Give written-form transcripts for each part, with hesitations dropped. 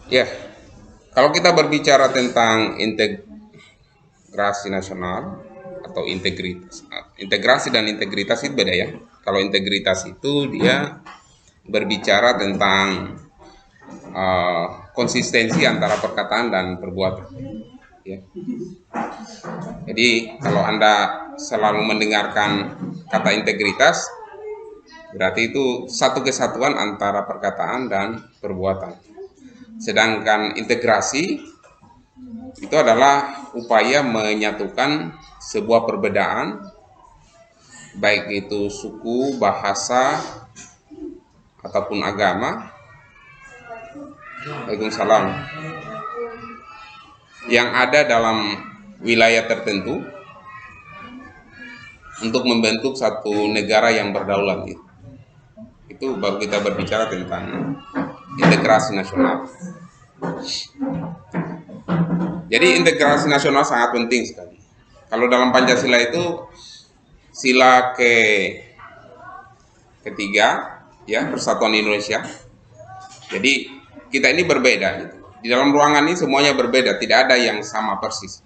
Ya, kalau kita berbicara tentang integrasi nasional atau integrasi dan integritas itu beda ya. Kalau integritas itu dia berbicara tentang konsistensi antara perkataan dan perbuatan. Ya. Jadi kalau Anda selalu mendengarkan kata integritas, berarti itu satu kesatuan antara perkataan dan perbuatan. Sedangkan integrasi itu adalah upaya menyatukan sebuah perbedaan, baik itu suku, bahasa, ataupun agama. Waalaikumsalam. Yang ada dalam wilayah tertentu untuk membentuk satu negara yang berdaulat. Itu baru kita berbicara tentang integrasi nasional. Jadi integrasi nasional sangat penting sekali. Kalau dalam Pancasila itu sila ketiga ya, Persatuan Indonesia. Jadi kita ini berbeda gitu. Di dalam ruangan ini semuanya berbeda, tidak ada yang sama persis.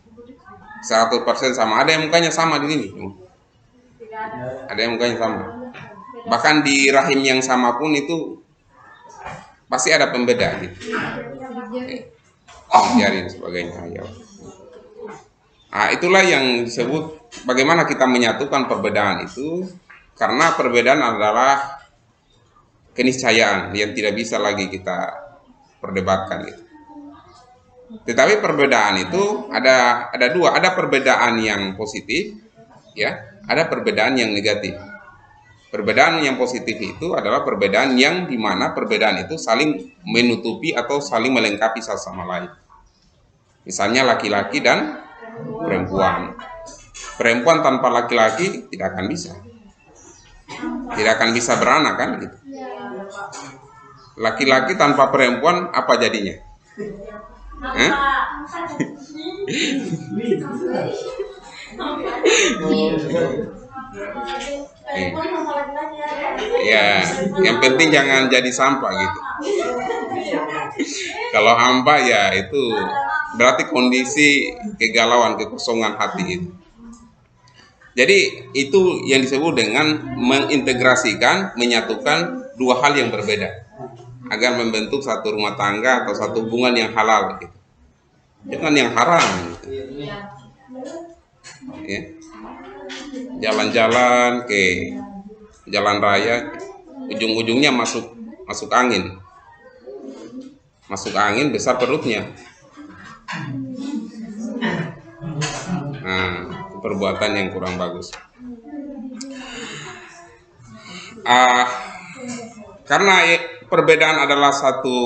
100% sama. Ada yang mukanya sama di sini. Ada yang mukanya sama. Bahkan di rahim yang sama pun itu pasti ada pembeda gitu. Jari dan sebagainya. Ya. Nah, itulah yang disebut bagaimana kita menyatukan perbedaan itu, karena perbedaan adalah keniscayaan yang tidak bisa lagi kita perdebatkan gitu. Tetapi perbedaan itu ada dua, ada perbedaan yang positif, ya, ada perbedaan yang negatif. Perbedaan yang positif itu adalah perbedaan yang dimana perbedaan itu saling menutupi atau saling melengkapi satu sama lain. Misalnya laki-laki dan perempuan. Perempuan tanpa laki-laki tidak akan bisa. Tidak akan bisa beranak kan gitu. Laki-laki tanpa perempuan apa jadinya? Ya, yang penting jangan jadi sampah gitu. Kalau hampa ya itu berarti kondisi kegalauan, kekosongan hati itu. Jadi itu yang disebut dengan mengintegrasikan, menyatukan dua hal yang berbeda agar membentuk satu rumah tangga atau satu hubungan yang halal gitu. Jangan yang haram gitu. Ya. Jalan-jalan ke jalan raya, ujung-ujungnya masuk angin. Masuk angin besar perutnya. Nah, perbuatan yang kurang bagus. Karena perbedaan adalah satu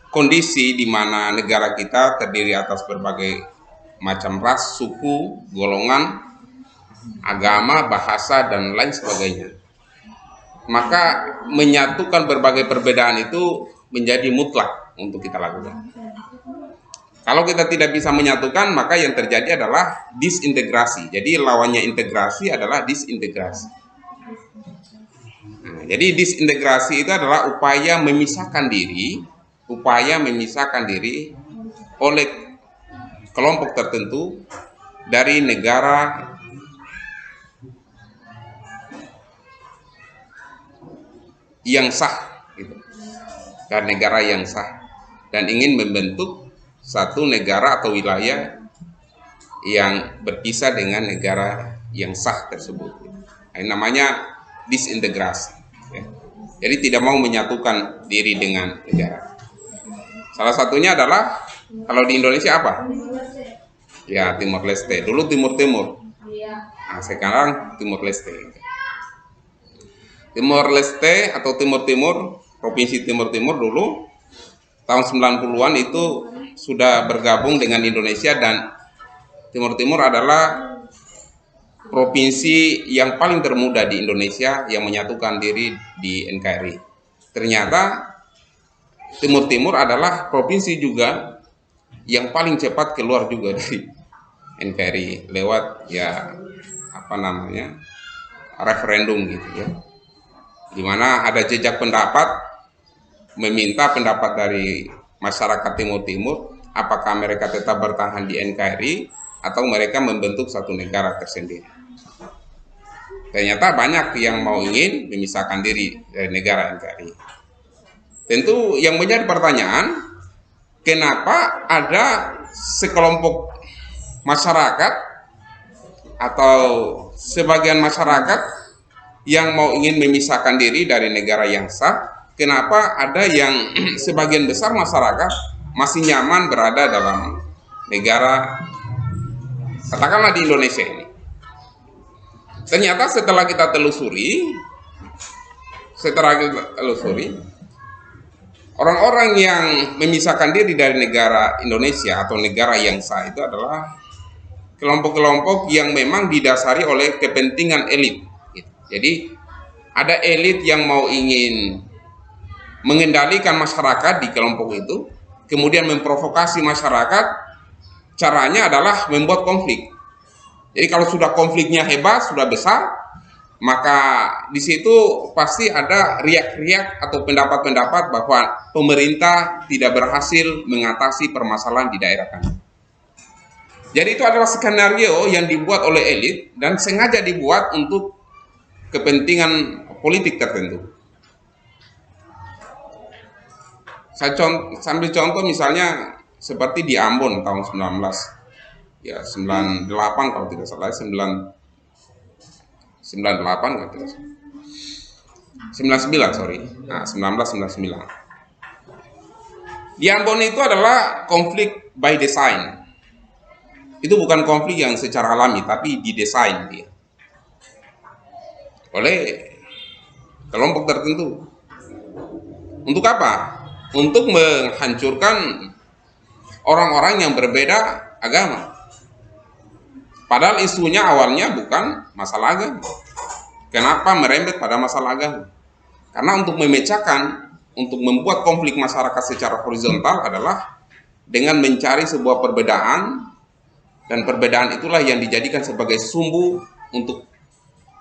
kondisi di mana negara kita terdiri atas berbagai macam ras, suku, golongan, agama, bahasa, dan lain sebagainya. Maka menyatukan berbagai perbedaan itu menjadi mutlak untuk kita lakukan. Kalau kita tidak bisa menyatukan, maka yang terjadi adalah disintegrasi. Jadi lawannya integrasi adalah disintegrasi. Nah, jadi disintegrasi itu adalah upaya memisahkan diri oleh kelompok tertentu dari negara yang sah, gitu. Dan negara yang sah, dan ingin membentuk satu negara atau wilayah yang berpisah dengan negara yang sah tersebut. Nah, ini namanya disintegrasi. Ya. Jadi tidak mau menyatukan diri dengan negara. Salah satunya adalah kalau di Indonesia apa? Ya, Timor Leste. Dulu Timur Timur. Nah, sekarang Timor Leste. Timor Leste atau Timur Timur, Provinsi Timur Timur dulu tahun 90-an itu sudah bergabung dengan Indonesia, dan Timur Timur adalah provinsi yang paling termuda di Indonesia yang menyatukan diri di NKRI. Ternyata Timur Timur adalah provinsi juga yang paling cepat keluar juga dari NKRI lewat referendum gitu ya. Di mana ada jejak pendapat, meminta pendapat dari masyarakat Timur Timur, apakah mereka tetap bertahan di NKRI atau mereka membentuk satu negara tersendiri. Ternyata banyak yang mau ingin memisahkan diri dari negara NKRI. Tentu yang menjadi pertanyaan, kenapa ada sekelompok masyarakat atau sebagian masyarakat yang mau ingin memisahkan diri dari negara yang sah? Kenapa ada yang sebagian besar masyarakat masih nyaman berada dalam negara, katakanlah di Indonesia ini? Ternyata setelah kita telusuri, orang-orang yang memisahkan diri dari negara Indonesia atau negara yang sah itu adalah kelompok-kelompok yang memang didasari oleh kepentingan elit. Jadi ada elit yang mau ingin mengendalikan masyarakat di kelompok itu, kemudian memprovokasi masyarakat. Caranya adalah membuat konflik. Jadi kalau sudah konfliknya hebat, sudah besar, maka di situ pasti ada riak-riak atau pendapat-pendapat bahwa pemerintah tidak berhasil mengatasi permasalahan di daerah kami. Jadi itu adalah skenario yang dibuat oleh elit dan sengaja dibuat untuk kepentingan politik tertentu. Saya sambil contoh misalnya seperti di Ambon tahun 98 kalau tidak salah, 98 kalau tidak salah. 99 sorry. Nah, 1999. Di Ambon itu adalah konflik by design. Itu bukan konflik yang secara alami, tapi didesain dia oleh kelompok tertentu. Untuk apa? Untuk menghancurkan orang-orang yang berbeda agama. Padahal isunya awalnya bukan masalah agama. Kenapa merembet pada masalah agama? Karena untuk memecahkan, untuk membuat konflik masyarakat secara horizontal adalah dengan mencari sebuah perbedaan, dan perbedaan itulah yang dijadikan sebagai sumbu untuk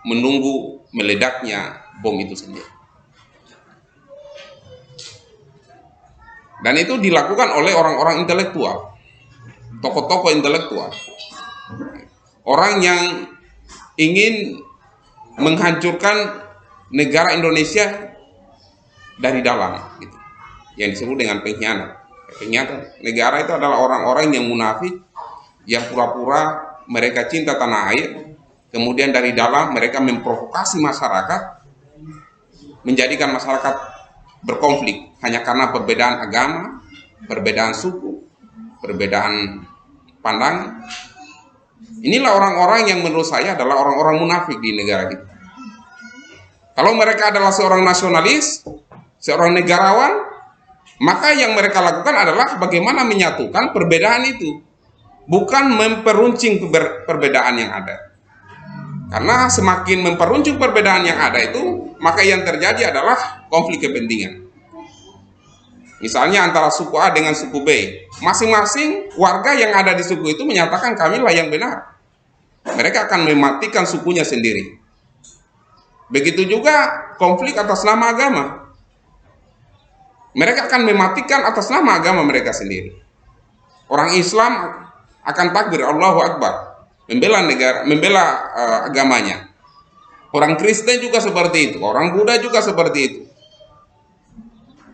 menunggu meledaknya bom itu sendiri. Dan itu dilakukan oleh orang-orang intelektual, tokoh-tokoh intelektual, orang yang ingin menghancurkan negara Indonesia dari dalam, gitu. Yang disebut dengan pengkhianat. Pengkhianat negara itu adalah orang-orang yang munafik, yang pura-pura mereka cinta tanah air, kemudian dari dalam mereka memprovokasi masyarakat, menjadikan masyarakat berkonflik hanya karena perbedaan agama, perbedaan suku, perbedaan pandangan. Inilah orang-orang yang menurut saya adalah orang-orang munafik di negara kita. Kalau mereka adalah seorang nasionalis, seorang negarawan, maka yang mereka lakukan adalah bagaimana menyatukan perbedaan itu, bukan memperuncing perbedaan yang ada. Karena semakin memperuncing perbedaan yang ada itu, maka yang terjadi adalah konflik kepentingan. Misalnya antara suku A dengan suku B, masing-masing warga yang ada di suku itu menyatakan kamilah yang benar. Mereka akan mematikan sukunya sendiri. Begitu juga konflik atas nama agama. Mereka akan mematikan atas nama agama mereka sendiri. Orang Islam akan takbir Allahu Akbar, membela negara, membela agamanya. Orang Kristen juga seperti itu, orang Buddha juga seperti itu.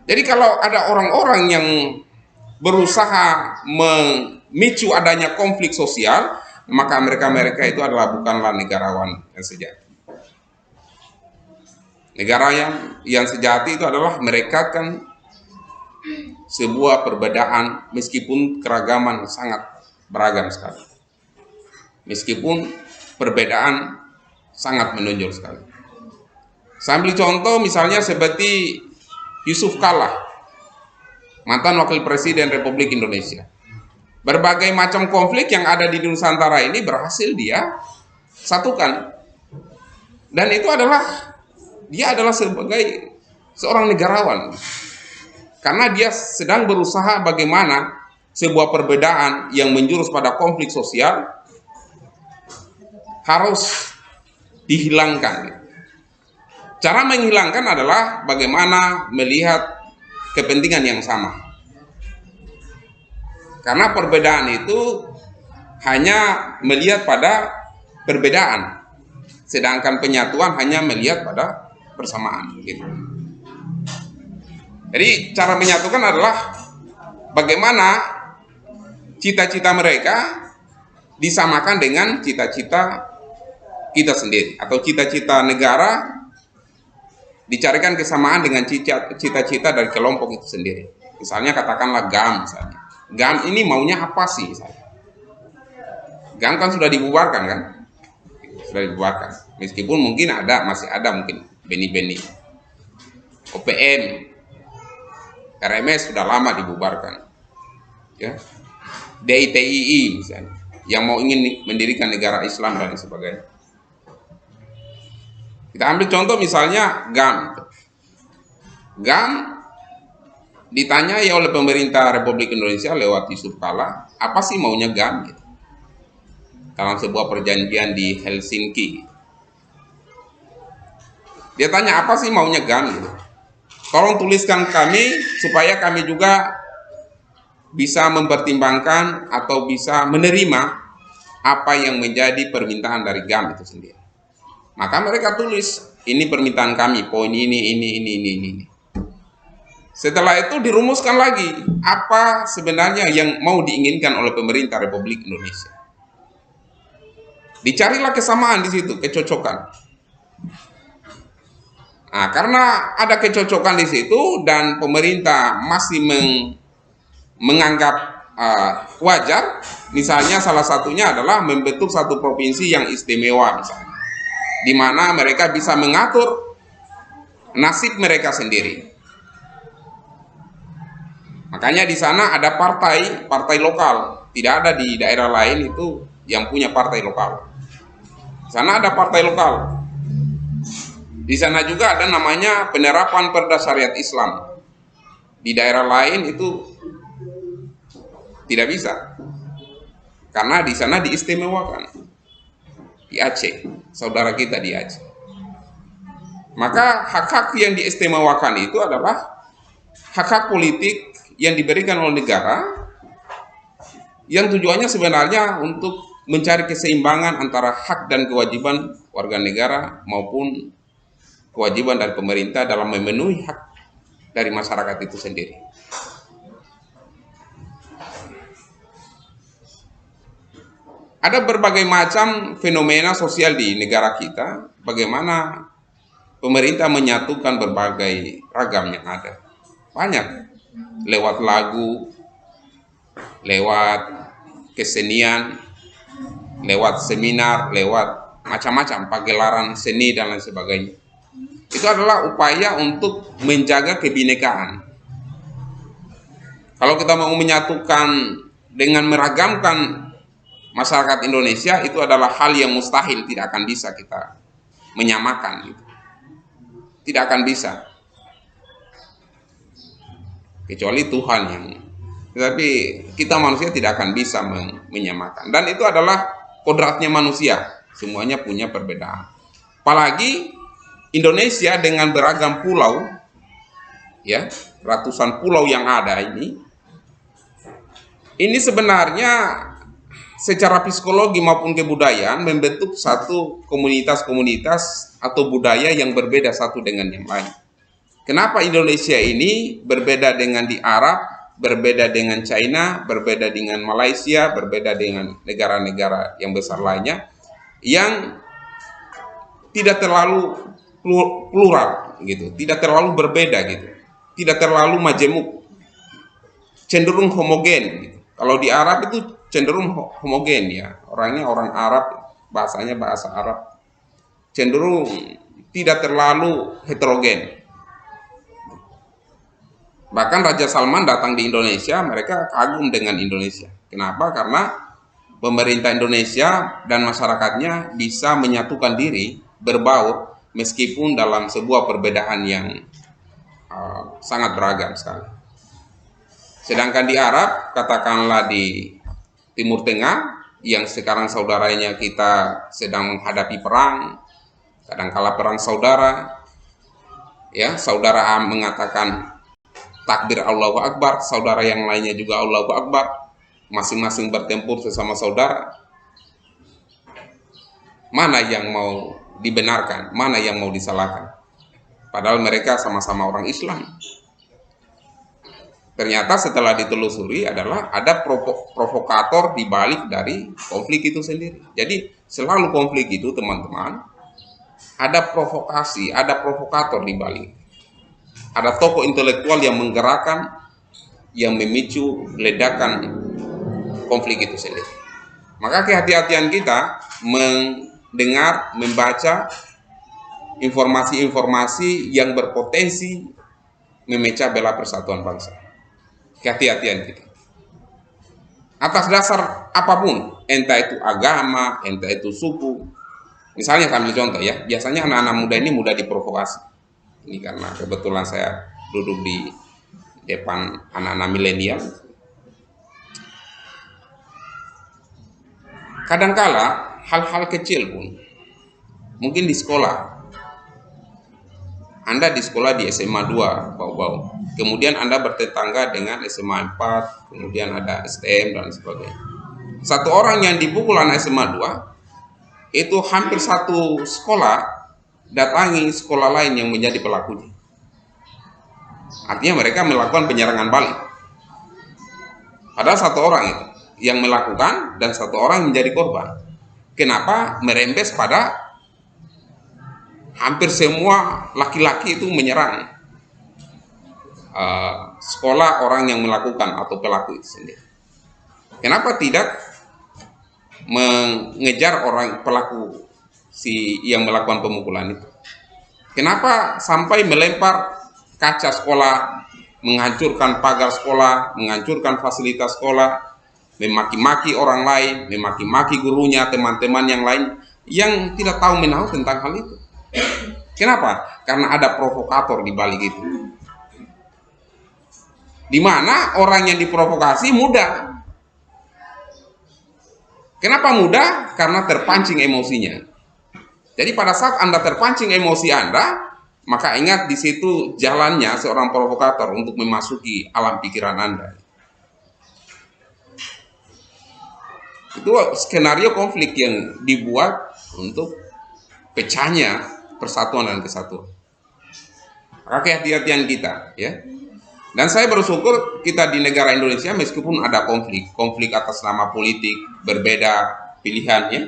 Jadi kalau ada orang-orang yang berusaha memicu adanya konflik sosial, maka mereka itu adalah bukanlah negarawan yang sejati. Negara yang sejati itu adalah merekatkan sebuah perbedaan meskipun keragaman sangat beragam sekali. Meskipun perbedaan sangat menonjol sekali. Sambil contoh misalnya seperti Yusuf Kalla, mantan Wakil Presiden Republik Indonesia. Berbagai macam konflik yang ada di Nusantara ini berhasil dia satukan. Dan itu dia adalah sebagai seorang negarawan. Karena dia sedang berusaha bagaimana sebuah perbedaan yang menjurus pada konflik sosial harus dihilangkan. Cara menghilangkan adalah bagaimana melihat kepentingan yang sama. Karena perbedaan itu hanya melihat pada perbedaan, sedangkan penyatuan hanya melihat pada persamaan. Gitu. Jadi cara menyatukan adalah bagaimana cita-cita mereka disamakan dengan cita-cita kita sendiri, atau cita-cita negara dicarikan kesamaan dengan cita-cita dari kelompok itu sendiri. Misalnya katakanlah GAM misalnya. GAM ini maunya apa sih misalnya? GAM kan sudah dibubarkan kan? Sudah dibubarkan. Meskipun mungkin masih ada mungkin benih-benih. OPM, RMS sudah lama dibubarkan. Ya. DITII misalnya, yang mau ingin mendirikan negara Islam dan sebagainya. Kita ambil contoh misalnya GAM. GAM ditanyai oleh pemerintah Republik Indonesia lewat Yusuf Kala, apa sih maunya GAM gitu, dalam sebuah perjanjian di Helsinki. Dia tanya apa sih maunya GAM gitu. Tolong tuliskan kami supaya kami juga bisa mempertimbangkan atau bisa menerima apa yang menjadi permintaan dari GAM itu sendiri. Maka mereka tulis, ini permintaan kami, poin ini. Setelah itu dirumuskan lagi apa sebenarnya yang mau diinginkan oleh pemerintah Republik Indonesia. Dicarilah kesamaan di situ, kecocokan. Nah, karena ada kecocokan di situ dan pemerintah masih menganggap wajar, misalnya salah satunya adalah membentuk satu provinsi yang istimewa misalnya, di mana mereka bisa mengatur nasib mereka sendiri. Makanya di sana ada partai lokal, tidak ada di daerah lain itu yang punya partai lokal. Di sana ada partai lokal. Di sana juga ada namanya penerapan Perda Syariat Islam. Di daerah lain itu tidak bisa, karena di sana diistimewakan. Di Aceh, saudara kita di Aceh. Maka hak-hak yang diistimewakan itu adalah hak-hak politik yang diberikan oleh negara, yang tujuannya sebenarnya untuk mencari keseimbangan antara hak dan kewajiban warga negara maupun kewajiban dari pemerintah dalam memenuhi hak dari masyarakat itu sendiri. Ada berbagai macam fenomena sosial di negara kita, bagaimana pemerintah menyatukan berbagai ragam yang ada. Banyak. Lewat lagu, lewat kesenian, lewat seminar, lewat macam-macam pagelaran seni dan lain sebagainya. Itu adalah upaya untuk menjaga kebinekaan. Kalau kita mau menyatukan dengan meragamkan masyarakat Indonesia, itu adalah hal yang mustahil, tidak akan bisa kita menyamakan gitu. Tidak akan bisa. Kecuali Tuhan yang, tetapi kita manusia tidak akan bisa menyamakan. Dan itu adalah kodratnya manusia, semuanya punya perbedaan. Apalagi Indonesia dengan beragam pulau, ya, ratusan pulau yang ada ini sebenarnya secara psikologi maupun kebudayaan membentuk satu komunitas-komunitas atau budaya yang berbeda satu dengan yang lain. Kenapa Indonesia ini berbeda dengan di Arab, berbeda dengan China, berbeda dengan Malaysia, berbeda dengan negara-negara yang besar lainnya, yang tidak terlalu plural gitu, tidak terlalu berbeda gitu, tidak terlalu majemuk, cenderung homogen gitu. Kalau di Arab itu cenderung homogen ya, orangnya orang Arab, bahasanya bahasa Arab, cenderung tidak terlalu heterogen. Bahkan Raja Salman datang di Indonesia, mereka kagum dengan Indonesia. Kenapa? Karena pemerintah Indonesia dan masyarakatnya bisa menyatukan diri, berbaur, meskipun dalam sebuah perbedaan yang sangat beragam sekali. Sedangkan di Arab, katakanlah di Timur Tengah, yang sekarang saudaranya kita sedang menghadapi perang, kadangkala perang saudara, ya, saudara A mengatakan takbir Allahu Akbar, saudara yang lainnya juga Allahu Akbar. masing-masing bertempur sesama saudara, mana yang mau dibenarkan, mana yang mau disalahkan? Padahal mereka sama-sama orang Islam. Ternyata setelah ditelusuri adalah ada provokator di balik dari konflik itu sendiri. Jadi selalu konflik itu, teman-teman, ada provokasi, ada provokator di balik. Ada tokoh intelektual yang menggerakkan, yang memicu ledakan konflik itu sendiri. Maka kehati-hatian kita mendengar, membaca informasi-informasi yang berpotensi memecah belah persatuan bangsa. Kehati-hatian kita. Atas dasar apapun, entah itu agama, entah itu suku. Misalnya kami contoh ya, biasanya anak-anak muda ini mudah diprovokasi. Ini karena kebetulan saya duduk di depan anak-anak milenial. Kadangkala hal-hal kecil pun, mungkin di sekolah, Anda di sekolah di SMA 2 bau-bau, kemudian Anda bertetangga dengan SMA 4, kemudian ada STM dan sebagainya. Satu orang yang dipukul anak SMA 2, itu hampir satu sekolah datangi sekolah lain yang menjadi pelakunya. Artinya mereka melakukan penyerangan balik. Padahal satu orang itu yang melakukan dan satu orang menjadi korban. Kenapa merembes pada hampir semua laki-laki itu menyerang sekolah orang yang melakukan atau pelaku itu sendiri? Kenapa tidak mengejar orang pelaku yang melakukan pemukulan itu? Kenapa sampai melempar kaca sekolah, menghancurkan pagar sekolah, menghancurkan fasilitas sekolah, memaki-maki orang lain, memaki-maki gurunya, teman-teman yang lain yang tidak tahu menahu tentang hal itu? Kenapa? Karena ada provokator di balik itu. Di mana orang yang diprovokasi mudah. Kenapa mudah? Karena terpancing emosinya. Jadi pada saat Anda terpancing emosi Anda, maka ingat di situ jalannya seorang provokator untuk memasuki alam pikiran Anda. Itu skenario konflik yang dibuat untuk pecahnya persatuan dan kesatuan. Maka kehati-hatian kita, ya. Dan saya bersyukur kita di negara Indonesia meskipun ada konflik atas nama politik, berbeda pilihan, ya.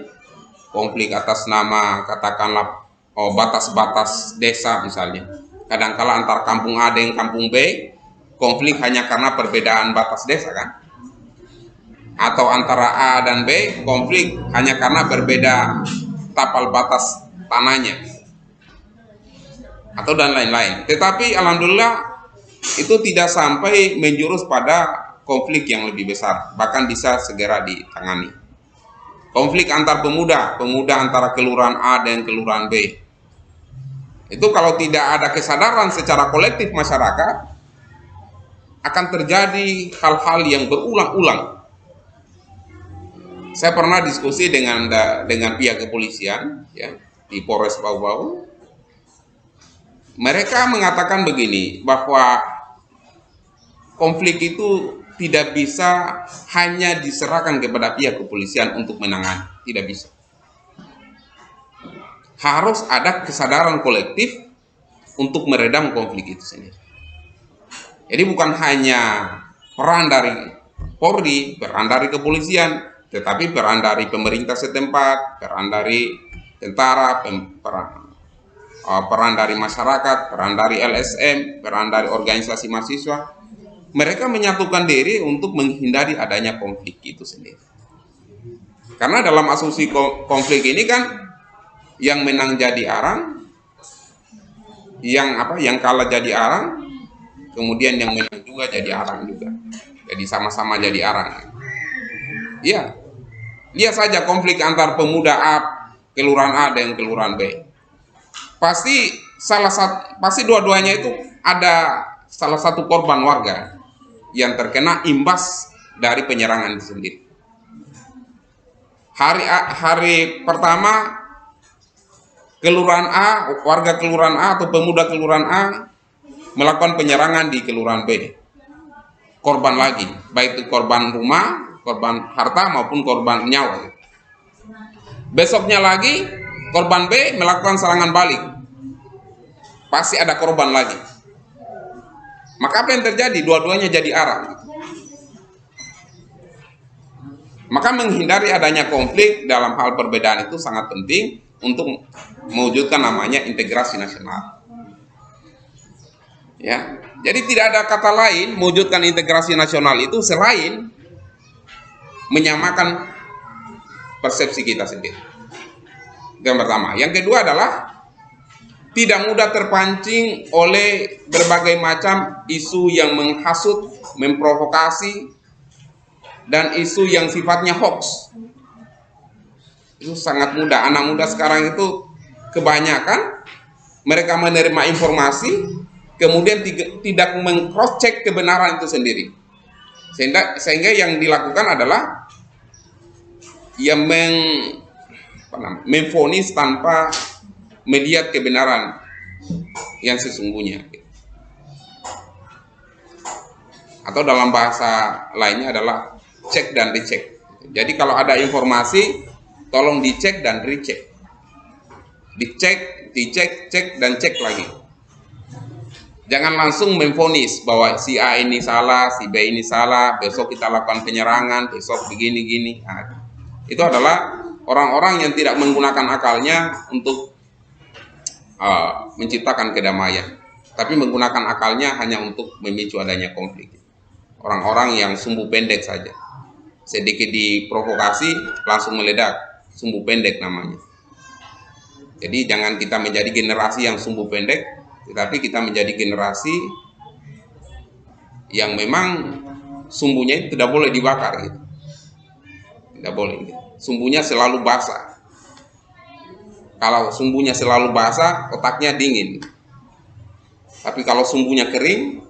Konflik atas nama katakanlah batas-batas desa misalnya. Kadangkala antar kampung A dengan kampung B, konflik hanya karena perbedaan batas desa kan? Atau antara A dan B, konflik hanya karena berbeda tapal batas tanahnya. Atau dan lain-lain. Tetapi alhamdulillah itu tidak sampai menjurus pada konflik yang lebih besar, bahkan bisa segera ditangani. Konflik antar pemuda antara kelurahan A dan kelurahan B. Itu kalau tidak ada kesadaran secara kolektif masyarakat, akan terjadi hal-hal yang berulang-ulang. Saya pernah diskusi dengan pihak kepolisian, ya, di Polres Bau-Bau. Mereka mengatakan begini, bahwa konflik itu tidak bisa hanya diserahkan kepada pihak kepolisian untuk menangani, tidak bisa. Harus ada kesadaran kolektif untuk meredam konflik itu sendiri. Jadi bukan hanya peran dari Polri, peran dari kepolisian, tetapi peran dari pemerintah setempat, peran dari tentara, peran dari masyarakat, peran dari LSM, peran dari organisasi mahasiswa. Mereka menyatukan diri untuk menghindari adanya konflik itu sendiri. Karena dalam asumsi konflik ini kan yang menang jadi arang, yang kalah jadi arang, kemudian yang menang juga jadi arang juga. Jadi sama-sama jadi arang. Iya. Lihat saja konflik antar pemuda A, kelurahan A dan kelurahan B. Pasti dua-duanya itu ada salah satu korban warga yang terkena imbas dari penyerangan itu sendiri. Hari pertama kelurahan A, warga kelurahan A atau pemuda kelurahan A melakukan penyerangan di kelurahan B. Korban lagi, baik itu korban rumah korban harta maupun korban nyawa. Besoknya lagi korban B melakukan serangan balik, pasti ada korban lagi. Maka apa yang terjadi? Dua-duanya jadi arah. Maka menghindari adanya konflik dalam hal perbedaan itu sangat penting untuk mewujudkan namanya integrasi nasional. Ya, jadi tidak ada kata lain mewujudkan integrasi nasional itu selain menyamakan persepsi kita sendiri. Yang pertama. Yang kedua adalah tidak mudah terpancing oleh berbagai macam isu yang menghasut, memprovokasi, dan isu yang sifatnya hoax. Itu sangat mudah. Anak muda sekarang itu kebanyakan mereka menerima informasi kemudian tidak meng-cross check kebenaran itu sendiri. Sehingga yang dilakukan adalah yang memvonis tanpa melihat kebenaran yang sesungguhnya. Atau dalam bahasa lainnya adalah cek dan dicek. Jadi kalau ada informasi, tolong dicek dan recheck. Dicek, cek dan cek lagi. Jangan langsung memvonis bahwa si A ini salah, si B ini salah, besok kita lakukan penyerangan, besok begini-gini. Nah, itu adalah orang-orang yang tidak menggunakan akalnya untuk menciptakan kedamaian, tapi menggunakan akalnya hanya untuk memicu adanya konflik. Orang-orang yang sumbu pendek saja. Sedikit diprovokasi langsung meledak, sumbu pendek namanya. Jadi jangan kita menjadi generasi yang sumbu pendek, tetapi kita menjadi generasi yang memang sumbunya tidak boleh dibakar gitu. Tidak boleh gitu. Sumbunya selalu basah. Kalau sumbunya selalu basah, otaknya dingin. Tapi kalau sumbunya kering,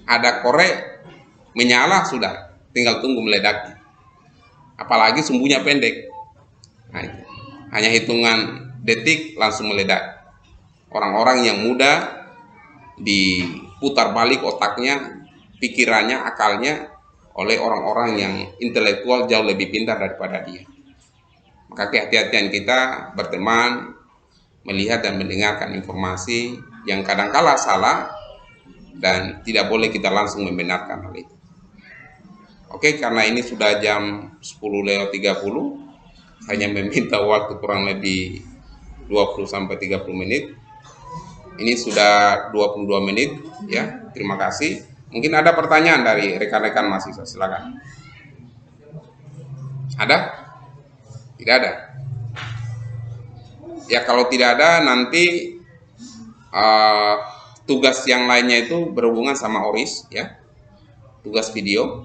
ada korek menyala, sudah tinggal tunggu meledaknya. Apalagi sumbunya pendek. Nah, itu. Hanya hitungan detik langsung meledak. Orang-orang yang muda diputar balik otaknya, pikirannya, akalnya oleh orang-orang yang intelektual jauh lebih pintar daripada dia. Maka kehati-hatian kita berteman, melihat dan mendengarkan informasi yang kadangkala salah dan tidak boleh kita langsung membenarkan hal itu. Oke, karena ini sudah jam 10:30, hanya meminta waktu kurang lebih 20-30 menit. Ini sudah 22 menit ya. Terima kasih. Mungkin ada pertanyaan dari rekan-rekan mahasiswa, silakan. Ada? Tidak ada. Ya kalau tidak ada nanti tugas yang lainnya itu berhubungan sama ORIS ya. Tugas video.